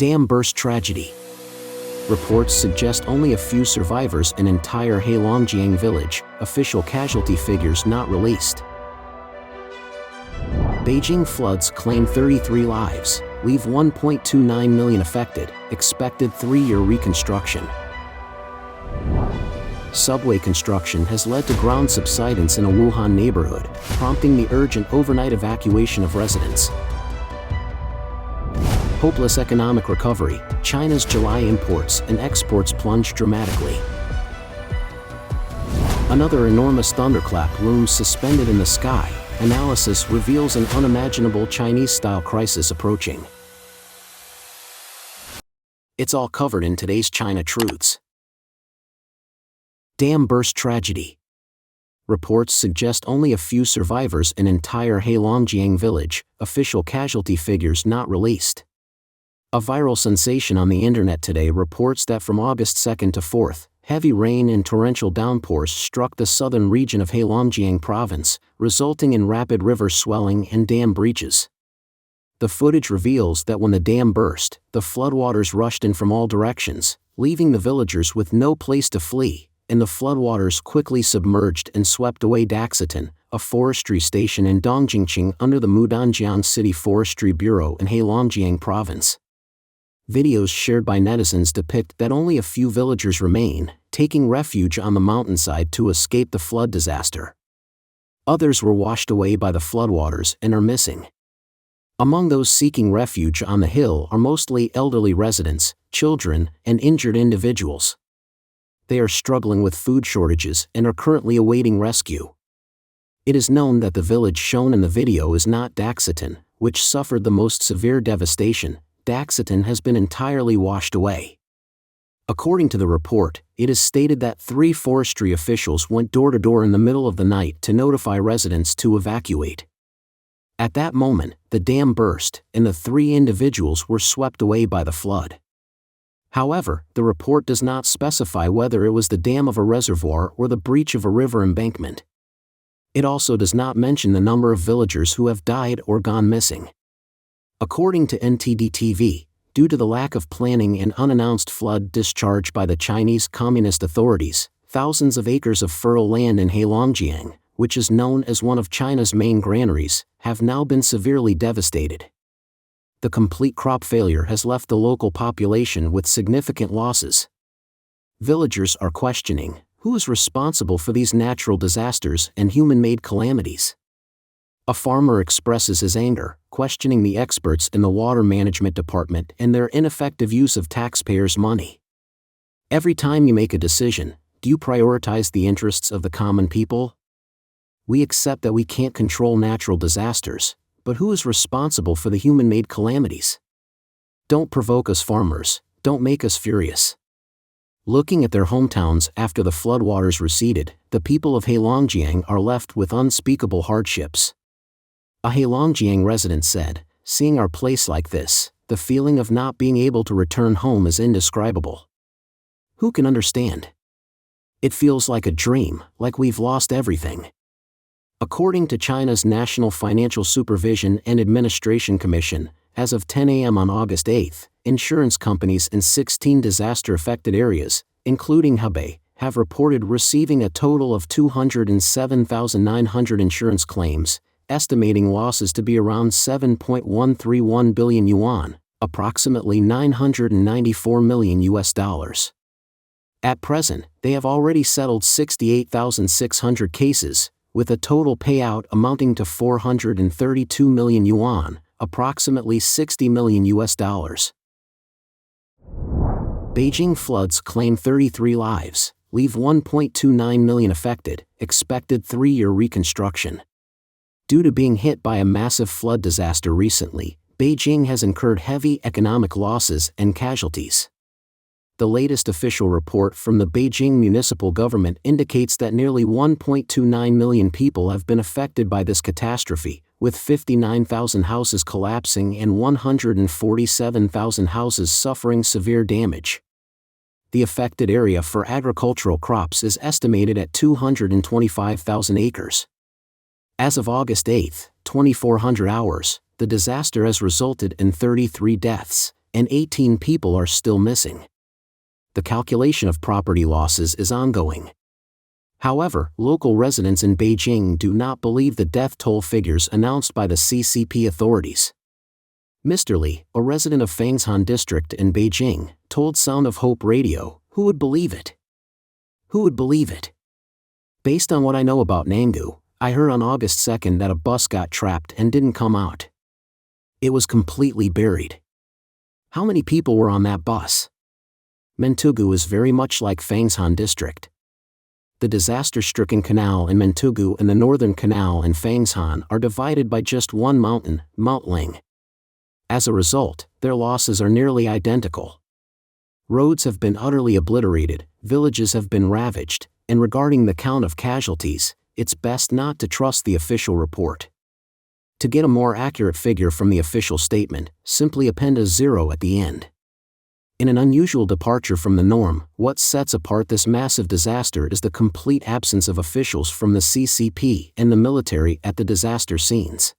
Dam burst tragedy. Reports suggest only a few survivors in entire Heilongjiang village, official casualty figures not released. Beijing floods claim 33 lives, leave 1.29 million affected, expected 3-year reconstruction. Subway construction has led to ground subsidence in a Wuhan neighborhood, prompting the urgent overnight evacuation of residents. Hopeless economic recovery, China's July imports and exports plunge dramatically. Another enormous thunderclap looms suspended in the sky, analysis reveals an unimaginable Chinese-style crisis approaching. It's all covered in today's China Truths. Dam burst tragedy. Reports suggest only a few survivors in entire Heilongjiang village, official casualty figures not released. A viral sensation on the internet today reports that from August 2nd to 4th, heavy rain and torrential downpours struck the southern region of Heilongjiang province, resulting in rapid river swelling and dam breaches. The footage reveals that when the dam burst, the floodwaters rushed in from all directions, leaving the villagers with no place to flee, and the floodwaters quickly submerged and swept away Devastation, a forestry station in Dongjingqing under the Mudanjiang City Forestry Bureau in Heilongjiang province. Videos shared by netizens depict that only a few villagers remain, taking refuge on the mountainside to escape the flood disaster. Others were washed away by the floodwaters and are missing. Among those seeking refuge on the hill are mostly elderly residents, children, and injured individuals. They are struggling with food shortages and are currently awaiting rescue. It is known that the village shown in the video is not Devastation, which suffered the most severe devastation. Devastation has been entirely washed away. According to the report, it is stated that 3 forestry officials went door to door in the middle of the night to notify residents to evacuate. At that moment, the dam burst, and the 3 individuals were swept away by the flood. However, the report does not specify whether it was the dam of a reservoir or the breach of a river embankment. It also does not mention the number of villagers who have died or gone missing. According to NTD-TV, due to the lack of planning and unannounced flood discharge by the Chinese Communist authorities, thousands of acres of fertile land in Heilongjiang, which is known as one of China's main granaries, have now been severely devastated. The complete crop failure has left the local population with significant losses. Villagers are questioning, who is responsible for these natural disasters and human-made calamities? A farmer expresses his anger, questioning the experts in the water management department and their ineffective use of taxpayers' money. Every time you make a decision, do you prioritize the interests of the common people? We accept that we can't control natural disasters, but who is responsible for the human-made calamities? Don't provoke us farmers, don't make us furious. Looking at their hometowns after the floodwaters receded, the people of Heilongjiang are left with unspeakable hardships. A Heilongjiang resident said, "Seeing our place like this, the feeling of not being able to return home is indescribable. Who can understand? It feels like a dream, like we've lost everything." According to China's National Financial Supervision and Administration Commission, as of 10 a.m. on August 8, insurance companies in 16 disaster-affected areas, including Hebei, have reported receiving a total of 207,900 insurance claims, estimating losses to be around 7.131 billion yuan, approximately $994 million. At present, they have already settled 68,600 cases, with a total payout amounting to 432 million yuan, approximately $60 million. Beijing floods claim 33 lives, leave 1.29 million affected, expected 3-year reconstruction. Due to being hit by a massive flood disaster recently, Beijing has incurred heavy economic losses and casualties. The latest official report from the Beijing municipal government indicates that nearly 1.29 million people have been affected by this catastrophe, with 59,000 houses collapsing and 147,000 houses suffering severe damage. The affected area for agricultural crops is estimated at 225,000 acres. As of August 8, 2400 hours, the disaster has resulted in 33 deaths, and 18 people are still missing. The calculation of property losses is ongoing. However, local residents in Beijing do not believe the death toll figures announced by the CCP authorities. Mr. Li, a resident of Fangshan district in Beijing, told Sound of Hope Radio, "Who would believe it? Who would believe it? Based on what I know about Nangu, I heard on August 2nd that a bus got trapped and didn't come out. It was completely buried. How many people were on that bus?" Mentugu is very much like Fangshan district. The disaster-stricken canal in Mentugu and the northern canal in Fangshan are divided by just one mountain, Mount Ling. As a result, their losses are nearly identical. Roads have been utterly obliterated, villages have been ravaged, and regarding the count of casualties, it's best not to trust the official report. To get a more accurate figure from the official statement, simply append a 0 at the end. In an unusual departure from the norm, what sets apart this massive disaster is the complete absence of officials from the CCP and the military at the disaster scenes.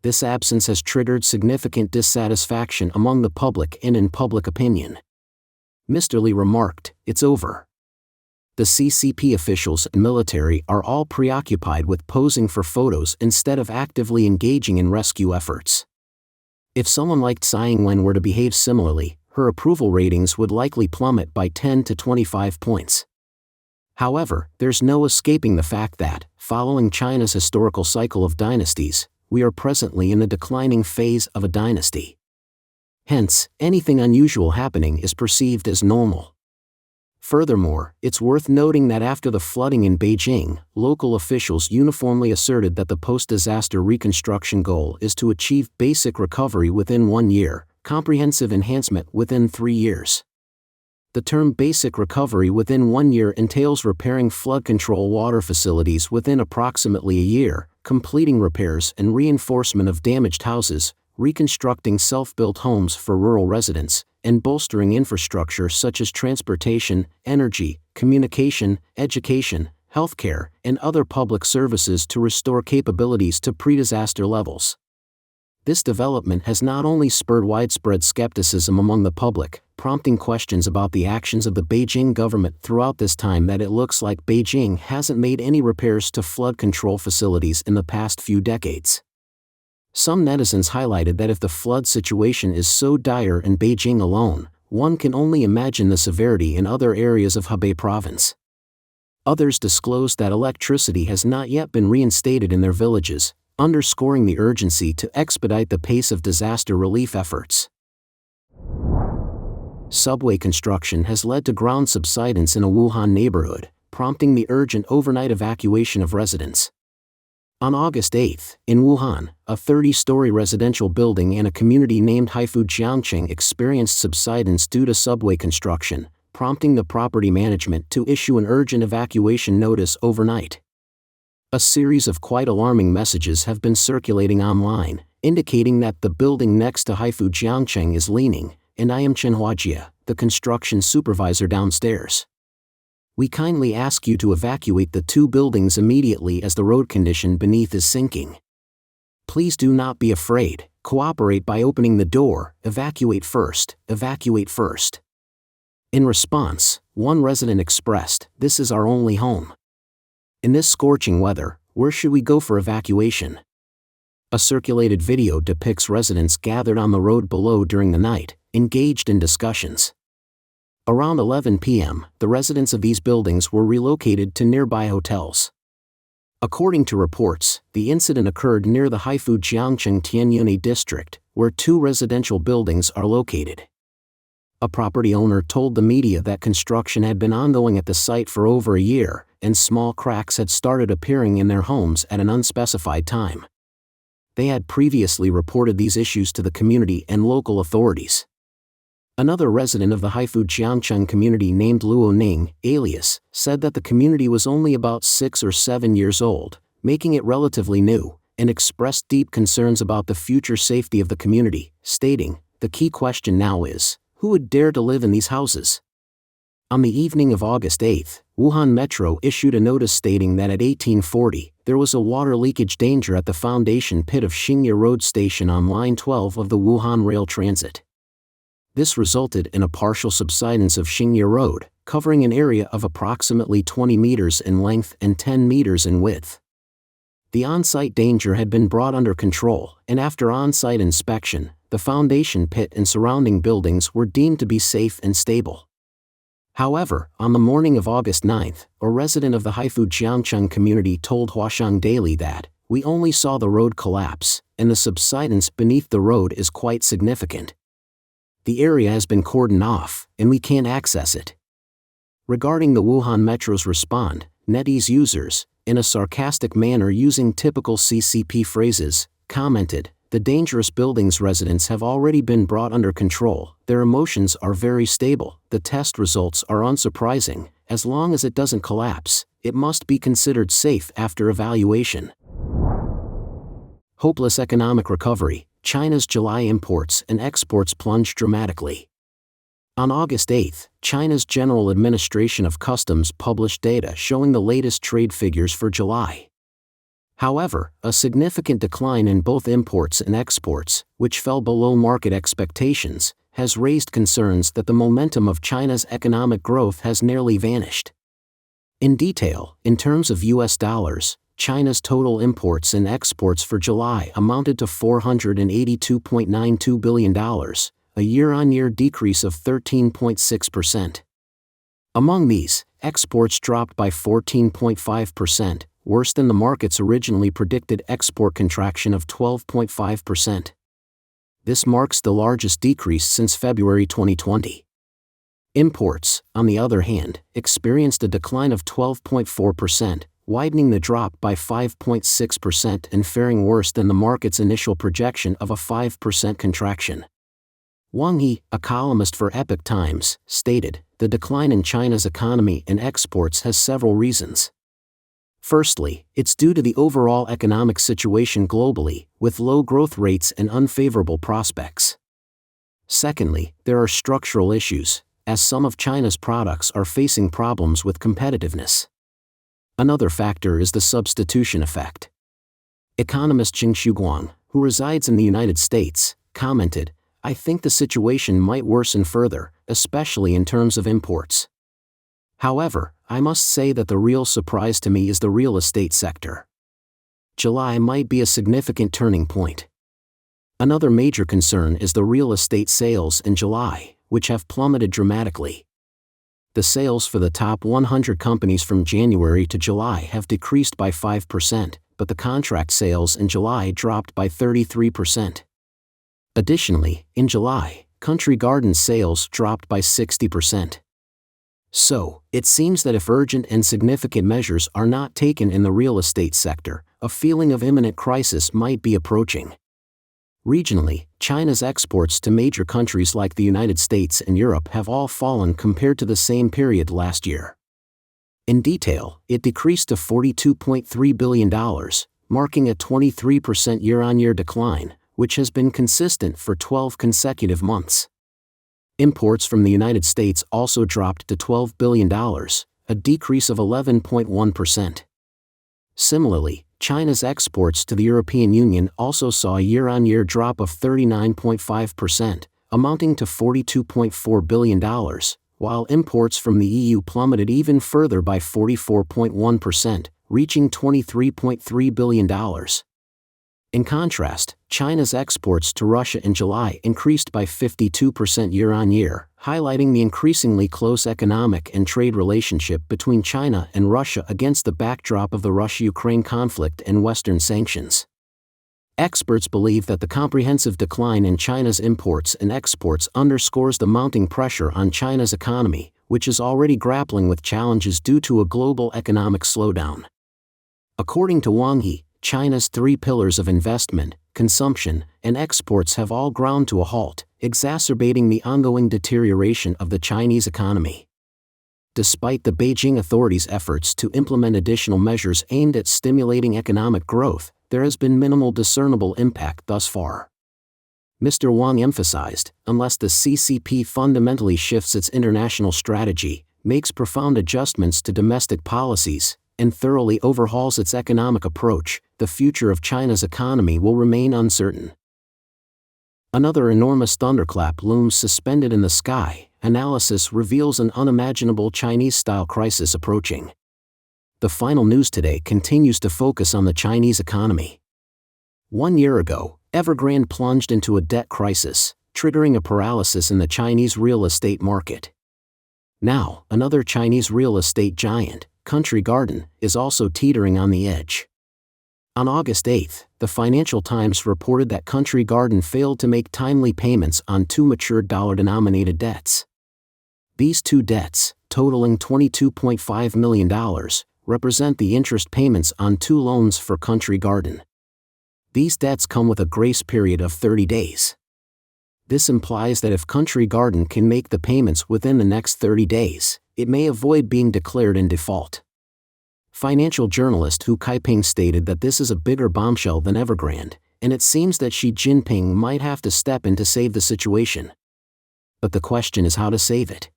This absence has triggered significant dissatisfaction among the public and in public opinion. Mr. Li remarked, "It's over. The CCP officials and military are all preoccupied with posing for photos instead of actively engaging in rescue efforts." If someone like Tsai Ing-wen were to behave similarly, her approval ratings would likely plummet by 10 to 25 points. However, there's no escaping the fact that, following China's historical cycle of dynasties, we are presently in the declining phase of a dynasty. Hence, anything unusual happening is perceived as normal. Furthermore, it's worth noting that after the flooding in Beijing, local officials uniformly asserted that the post-disaster reconstruction goal is to achieve basic recovery within 1 year, comprehensive enhancement within 3 years. The term basic recovery within 1 year entails repairing flood control water facilities within approximately a year, completing repairs and reinforcement of damaged houses, reconstructing self-built homes for rural residents, and bolstering infrastructure such as transportation, energy, communication, education, healthcare, and other public services to restore capabilities to pre-disaster levels. This development has not only spurred widespread skepticism among the public, prompting questions about the actions of the Beijing government throughout this time that it looks like Beijing hasn't made any repairs to flood control facilities in the past few decades. Some netizens highlighted that if the flood situation is so dire in Beijing alone, one can only imagine the severity in other areas of Hebei province. Others disclosed that electricity has not yet been reinstated in their villages, underscoring the urgency to expedite the pace of disaster relief efforts. Subway construction has led to ground subsidence in a Wuhan neighborhood, prompting the urgent overnight evacuation of residents. On August 8, in Wuhan, a 30-story residential building and a community named Heilongjiang experienced subsidence due to subway construction, prompting the property management to issue an urgent evacuation notice overnight. A series of quite alarming messages have been circulating online, indicating that the building next to Heilongjiang is leaning, and I am Chen Huajia, the construction supervisor downstairs. We kindly ask you to evacuate the 2 buildings immediately as the road condition beneath is sinking. Please do not be afraid, cooperate by opening the door, evacuate first, evacuate first. In response, one resident expressed, "This is our only home. In this scorching weather, where should we go for evacuation?" A circulated video depicts residents gathered on the road below during the night, engaged in discussions. Around 11 p.m., the residents of these buildings were relocated to nearby hotels. According to reports, the incident occurred near the Heilongjiang Tianyuni district, where 2 residential buildings are located. A property owner told the media that construction had been ongoing at the site for over a year, and small cracks had started appearing in their homes at an unspecified time. They had previously reported these issues to the community and local authorities. Another resident of the Heilongjiang community named Luo Ning, alias, said that the community was only about 6 or 7 years old, making it relatively new, and expressed deep concerns about the future safety of the community, stating, "The key question now is, who would dare to live in these houses?" On the evening of August 8, Wuhan Metro issued a notice stating that at 1840, there was a water leakage danger at the foundation pit of Xingye Road Station on Line 12 of the Wuhan Rail Transit. This resulted in a partial subsidence of Xingye Road, covering an area of approximately 20 meters in length and 10 meters in width. The on-site danger had been brought under control, and after on-site inspection, the foundation pit and surrounding buildings were deemed to be safe and stable. However, on the morning of August 9, a resident of the Heilongjiang community told Huaxiang Daily that, "We only saw the road collapse, and the subsidence beneath the road is quite significant. The area has been cordoned off, and we can't access it." Regarding the Wuhan Metro's response, NetEase users, in a sarcastic manner using typical CCP phrases, commented, "The dangerous buildings residents have already been brought under control, their emotions are very stable, the test results are unsurprising, as long as it doesn't collapse, it must be considered safe after evaluation." Hopeless economic recovery, China's July imports and exports plunged dramatically. On August 8, China's General Administration of Customs published data showing the latest trade figures for July. However, a significant decline in both imports and exports, which fell below market expectations, has raised concerns that the momentum of China's economic growth has nearly vanished. In detail, in terms of US dollars, China's total imports and exports for July amounted to $482.92 billion, a year-on-year decrease of 13.6%. Among these, exports dropped by 14.5%, worse than the market's originally predicted export contraction of 12.5%. This marks the largest decrease since February 2020. Imports, on the other hand, experienced a decline of 12.4%, widening the drop by 5.6% and faring worse than the market's initial projection of a 5% contraction. Wang He, a columnist for Epoch Times, stated, "The decline in China's economy and exports has several reasons. Firstly, it's due to the overall economic situation globally, with low growth rates and unfavorable prospects. Secondly, there are structural issues, as some of China's products are facing problems with competitiveness. Another factor is the substitution effect." Economist Jing Shuguang, who resides in the United States, commented, "I think the situation might worsen further, especially in terms of imports. However, I must say that the real surprise to me is the real estate sector. July might be a significant turning point." Another major concern is the real estate sales in July, which have plummeted dramatically. The sales for the top 100 companies from January to July have decreased by 5%, but the contract sales in July dropped by 33%. Additionally, in July, Country Garden sales dropped by 60%. So, it seems that if urgent and significant measures are not taken in the real estate sector, a feeling of imminent crisis might be approaching. Regionally, China's exports to major countries like the United States and Europe have all fallen compared to the same period last year. In detail, it decreased to $42.3 billion, marking a 23% year-on-year decline, which has been consistent for 12 consecutive months. Imports from the United States also dropped to $12 billion, a decrease of 11.1%. Similarly, China's exports to the European Union also saw a year-on-year drop of 39.5%, amounting to $42.4 billion, while imports from the EU plummeted even further by 44.1%, reaching $23.3 billion. In contrast, China's exports to Russia in July increased by 52% year-on-year, highlighting the increasingly close economic and trade relationship between China and Russia against the backdrop of the Russia-Ukraine conflict and Western sanctions. Experts believe that the comprehensive decline in China's imports and exports underscores the mounting pressure on China's economy, which is already grappling with challenges due to a global economic slowdown. According to Wang He, China's three pillars of investment, consumption, and exports have all ground to a halt, exacerbating the ongoing deterioration of the Chinese economy. Despite the Beijing authorities' efforts to implement additional measures aimed at stimulating economic growth, there has been minimal discernible impact thus far. Mr. Wang emphasized, unless the CCP fundamentally shifts its international strategy, makes profound adjustments to domestic policies, and thoroughly overhauls its economic approach, the future of China's economy will remain uncertain. Another enormous thunderclap looms suspended in the sky. Analysis reveals an unimaginable Chinese-style crisis approaching. The final news today continues to focus on the Chinese economy. 1 year ago, Evergrande plunged into a debt crisis, triggering a paralysis in the Chinese real estate market. Now, another Chinese real estate giant, Country Garden, is also teetering on the edge. On August 8, the Financial Times reported that Country Garden failed to make timely payments on 2 matured dollar-denominated debts. These 2 debts, totaling $22.5 million, represent the interest payments on 2 loans for Country Garden. These debts come with a grace period of 30 days. This implies that if Country Garden can make the payments within the next 30 days, it may avoid being declared in default. Financial journalist Hu Kaiping stated that this is a bigger bombshell than Evergrande, and it seems that Xi Jinping might have to step in to save the situation. But the question is how to save it.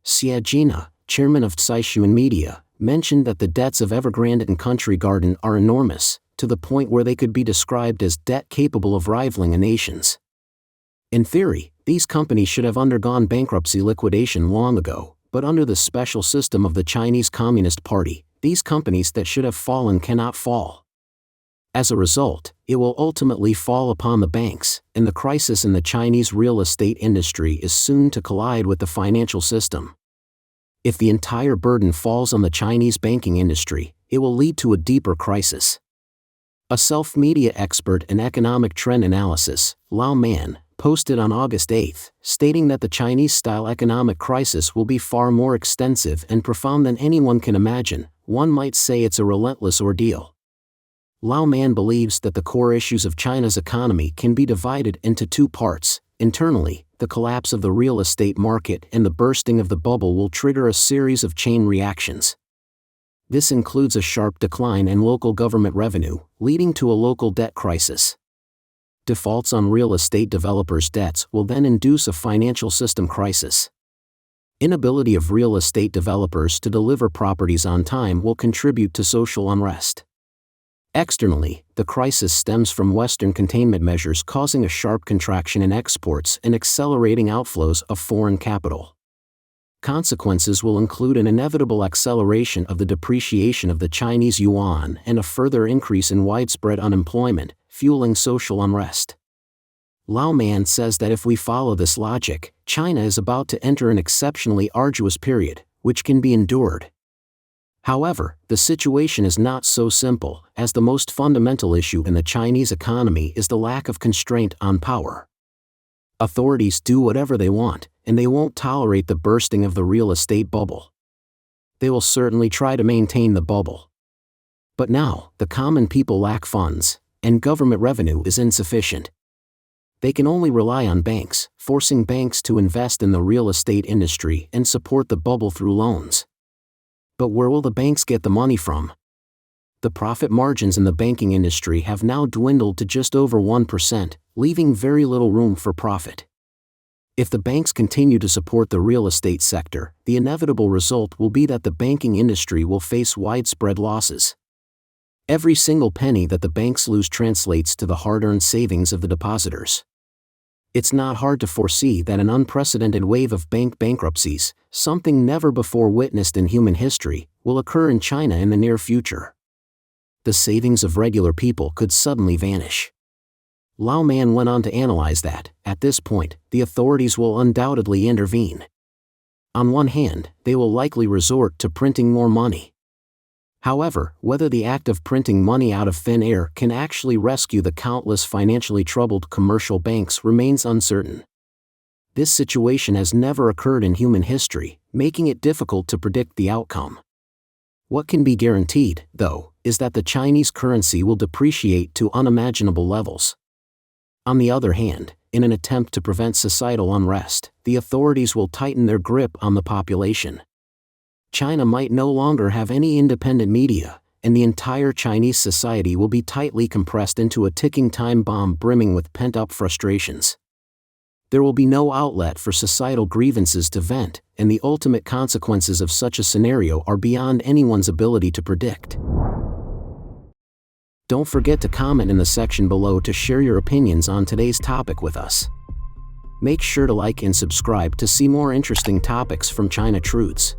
Xie Jina, chairman of Caixuan Media, mentioned that the debts of Evergrande and Country Garden are enormous, to the point where they could be described as debt capable of rivaling a nation's. In theory, these companies should have undergone bankruptcy liquidation long ago, but under the special system of the Chinese Communist Party, these companies that should have fallen cannot fall. As a result, it will ultimately fall upon the banks, and the crisis in the Chinese real estate industry is soon to collide with the financial system. If the entire burden falls on the Chinese banking industry, it will lead to a deeper crisis. A self-media expert in economic trend analysis, Lao Man, posted on August 8, stating that the Chinese-style economic crisis will be far more extensive and profound than anyone can imagine. One might say it's a relentless ordeal. Lao Man believes that the core issues of China's economy can be divided into 2 parts. Internally, the collapse of the real estate market and the bursting of the bubble will trigger a series of chain reactions. This includes a sharp decline in local government revenue, leading to a local debt crisis. Defaults on real estate developers' debts will then induce a financial system crisis. Inability of real estate developers to deliver properties on time will contribute to social unrest. Externally, the crisis stems from Western containment measures causing a sharp contraction in exports and accelerating outflows of foreign capital. Consequences will include an inevitable acceleration of the depreciation of the Chinese yuan and a further increase in widespread unemployment, fueling social unrest. Lao Man says that if we follow this logic, China is about to enter an exceptionally arduous period, which can be endured. However, the situation is not so simple, as the most fundamental issue in the Chinese economy is the lack of constraint on power. Authorities do whatever they want, and they won't tolerate the bursting of the real estate bubble. They will certainly try to maintain the bubble. But now, the common people lack funds, and government revenue is insufficient. They can only rely on banks, forcing banks to invest in the real estate industry and support the bubble through loans. But where will the banks get the money from? The profit margins in the banking industry have now dwindled to just over 1%, leaving very little room for profit. If the banks continue to support the real estate sector, the inevitable result will be that the banking industry will face widespread losses. Every single penny that the banks lose translates to the hard-earned savings of the depositors. It's not hard to foresee that an unprecedented wave of bank bankruptcies, something never before witnessed in human history, will occur in China in the near future. The savings of regular people could suddenly vanish. Lao Man went on to analyze that, at this point, the authorities will undoubtedly intervene. On one hand, they will likely resort to printing more money. However, whether the act of printing money out of thin air can actually rescue the countless financially troubled commercial banks remains uncertain. This situation has never occurred in human history, making it difficult to predict the outcome. What can be guaranteed, though, is that the Chinese currency will depreciate to unimaginable levels. On the other hand, in an attempt to prevent societal unrest, the authorities will tighten their grip on the population. China might no longer have any independent media, and the entire Chinese society will be tightly compressed into a ticking time bomb brimming with pent-up frustrations. There will be no outlet for societal grievances to vent, and the ultimate consequences of such a scenario are beyond anyone's ability to predict. Don't forget to comment in the section below to share your opinions on today's topic with us. Make sure to like and subscribe to see more interesting topics from China Truths.